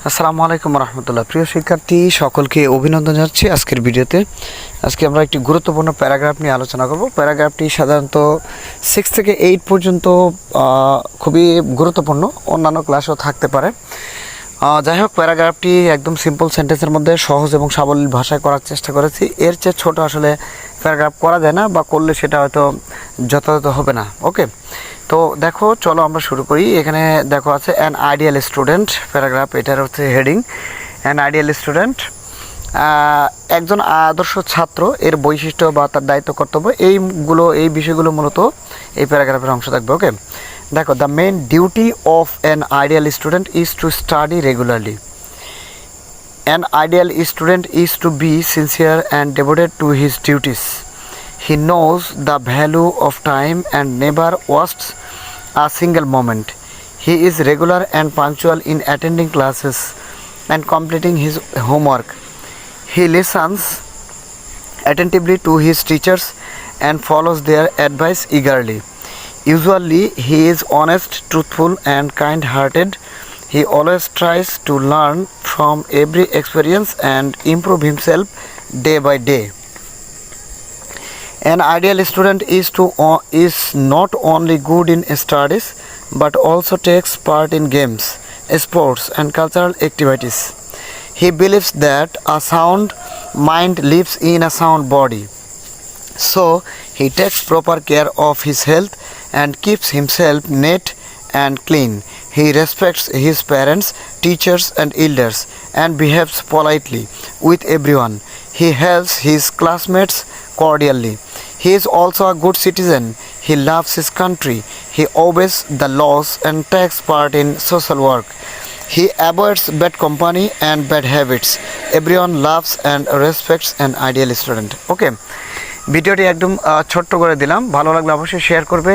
আসসালামু আলাইকুম রহমতুল্লাহ। প্রিয় শিক্ষার্থী সকলকে অভিনন্দন জানাচ্ছি। আজকের ভিডিওতে আমরা একটি গুরুত্বপূর্ণ প্যারাগ্রাফ নিয়ে আলোচনা করব। প্যারাগ্রাফটি সাধারণত 6 থেকে 8 পর্যন্ত খুবই গুরুত্বপূর্ণ, অন্যান্য ক্লাসও থাকতে পারে। যাই হোক, প্যারাগ্রাফটি একদম সিম্পল সেন্টেন্সের মধ্যে সহজ এবং সাবলীল ভাষায় করার চেষ্টা করেছি। এর চেয়ে ছোট আসলে প্যারাগ্রাফ করা যায় না, বা করলে সেটা হয়তো যথাযথ হবে না। ওকে, তো দেখো, চলো আমরা শুরু করি। এখানে দেখো আছে অ্যান আইডিয়াল স্টুডেন্ট প্যারাগ্রাফ, এটার হচ্ছে হেডিং অ্যান আইডিয়াল স্টুডেন্ট। একজন আদর্শ ছাত্র, এর বৈশিষ্ট্য বা তার দায়িত্ব কর্তব্য, এই বিষয়গুলো মূলত এই প্যারাগ্রাফের অংশ থাকবে। ওকে, দেখো, the main duty of an ideal student is to study regularly. An ideal student is to be sincere and devoted to his duties. He knows the value of time and never wastes a single moment. He is regular and punctual in attending classes and completing his homework. He listens attentively to his teachers and follows their advice eagerly. Usually, he is honest, truthful, and kind-hearted. He always tries to learn from every experience and improve himself day by day. An ideal student is not only good in studies but also takes part in games, sports, and cultural activities. He believes that a sound mind lives in a sound body. So, he takes proper care of his health and keeps himself neat and clean. He respects his parents, teachers, and elders and behaves politely with everyone. He helps his classmates cordially. He is also a good citizen. He loves his country. He obeys the laws and takes part in social work. He avoids bad company and bad habits. Everyone loves and respects an ideal student. Okay, ভিডিওটি একদম ছোট্ট করে দিলাম। ভালো লাগলে অবশ্যই share করবে।